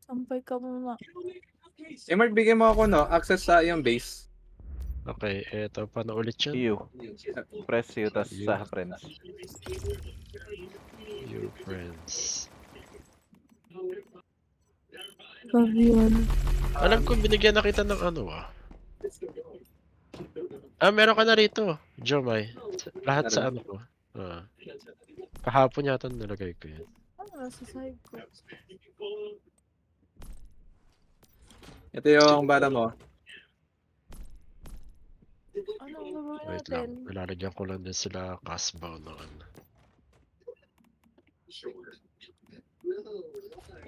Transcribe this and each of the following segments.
Sampay ka muna. Mark, bigyan mo ako, no, access sa iyong base. Okay, eto, paano ulit yun? You. Press you, tas You. sa friends. Your friends. Grabe yun. Alam ko binigyan na kita ng ano meron ka na rito, Jomai. Lahat sa ano ko. Kahapon yata nilagay ko yun. Ano nasa side ko? Ito yung bala mo. Ano ang gagawin Wait natin? lang, nilalagyan ko lang din sila Casbow na ano.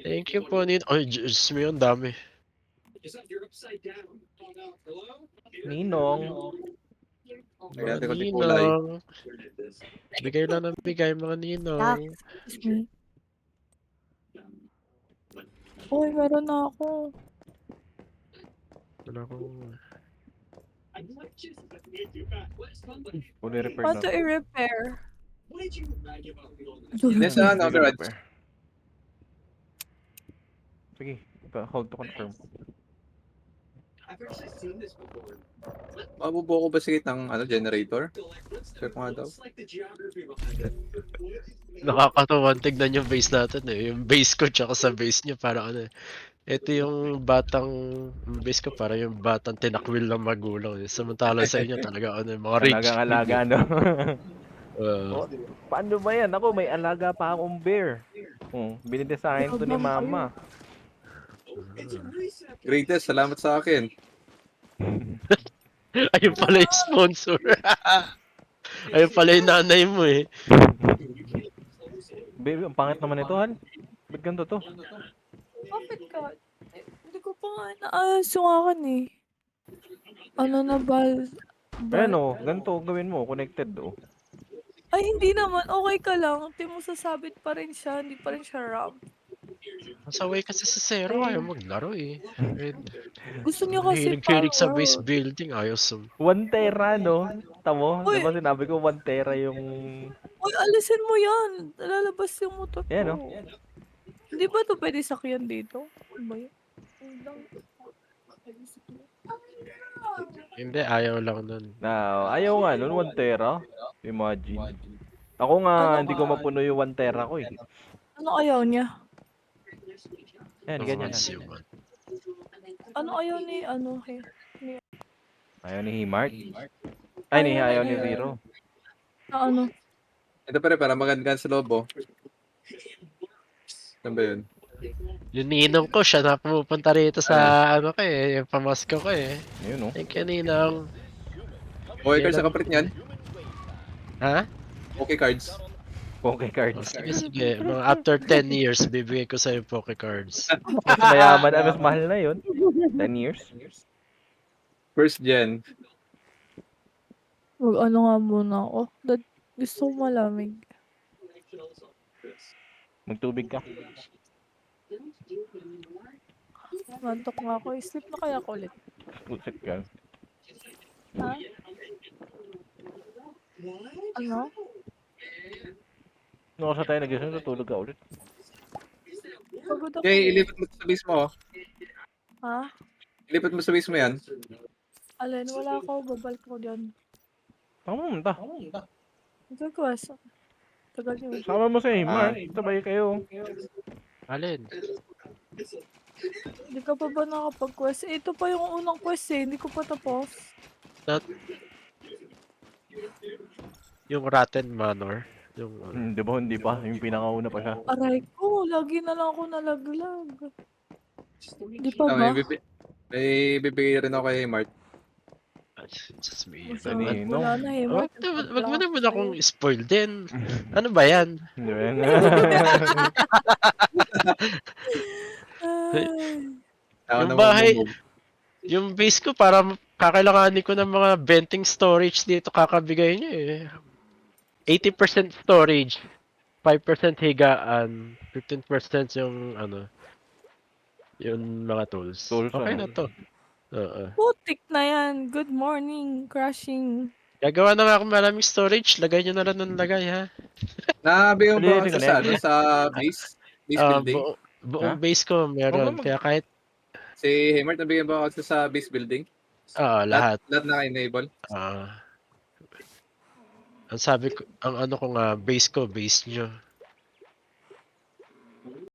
Thank you po, Nin. Ay, Diyos mo yun, dami. Ninong. Lagyan ko ng kulay. Ninong. Bigay lang ng bigay, mga ninong. Excuse me. Uy, meron na ako. Wala ko. Fully repaired Paano na. i-repair? Yes, ano, Fully garage. repair. Sige, hold to confirm. Mabubuo ko ba sige ng generator? Check ko nga daw. Nakakatuwan tignan yung base natin eh. Yung base ko tsaka sa base niya parang ano eh. Ito yung base ko para yung batang tinakwil ng magulang eh. Samantala sa inyo talaga mga rich. Talagang alaga, no? Uh, Paano ba yan? Ako, may alaga pa akong bear. Binili sa akin to ni mama. Greatest, salamat sa akin. Ayun pala yung sponsor. Ayun pala yung nanay mo eh. Baby, ang pangit naman ito, Han. Ba't ganito to? Bakit ka? Hindi ko pa nga naayos yung akin eh. Ano na bal? Ayan o, ganito gawin mo, connected o. Ay, hindi naman. Okay ka lang. Di mo sasabit pa rin siya. Hindi pa rin siya RAM. Masaway kasi sa Zero, ayaw maglaro eh. Gusto niya kasi Hilig sa base power. building, ayaw sa... 1 tera, no? Tamo, Uy! diba sinabi ko 1 tera yung... Uy, alisin mo yan. Lalabas yung motor ko. Ayan o. Hindi ba ito pwede sakyan dito? Ano ba yun? Hindi, ayaw lang nun. Ayaw nga nun, 1 tera. Imagine. Ako nga, hindi ko mapuno yung 1 tera ko eh. Ano ayaw niya? Ayan, ganyan. Human. Ano ayaw ni ano? Ayaw ni Himart. Ay, ayaw ni Zero. Na ano? Ito pa rin, para maganda sa loob, oh. Saan ba yun? Yung ninong ko, siya na pumupunta rito sa ano ko eh, yung pamasko ko eh. Ayun o. Thank you, ninong. Okay cards sa kapalit niyan? Ha? Okay cards. Poke cards. Sige. Mga after 10 years, bibigay ko sa'yo Poke Cards. Mas mayaman, mas mahal na yun. 10 years. First gen. Ano nga muna ako. Gusto ko malamig. Magtubig ka. Mantok nga ako. Sleep na kaya ako ulit. Pusit ka. Ha? Ano? Nung sa tayo nagising, tutulog ka ulit. Pagod ako. Okay, ilipat mo sa base mo, oh. Ha? Ilipat mo sa base mo yan. Alin, wala ako. Babalik ko dyan. Pumunta. Nagkakwas. Tagal niyo. Sama mo sa Himart. Sabay kayo. Alin? Hindi ka pa ba nakapag-quest? Ito pa yung unang quest eh. Hindi ko pa tapos. Yung Rotten Manor. Yung Di ba? Hindi pa. Yung pinakauna pa siya. Aray ko. Lagi na lang ako nalaglag. Hindi pa ba? May bibigay rin ako kay Mart. Just me. Wala na eh. Wag mo naman akong spoil din. Ano ba yan? Hindi ba yan? Yung bahay, yung base ko para kakailanganin ko ng mga venting storage dito kakabigay niyo eh. 80% storage, 5% higaan, 15% yung yung mga tools. Okay na to. Putik na yan. Good morning. Crashing. Gagawa na nga ako maraming storage. Lagay nyo na lang ng lagay ha. Nabigyan mo ba Pwede sa base? Base building? Buong Ha? base ko meron. mag- Kaya kahit Si Hemart, nabigyan ba ako access sa base building? lahat. Lahat naka-enable? Ang sabi ko, ang ano ko nga, base ko, base nyo.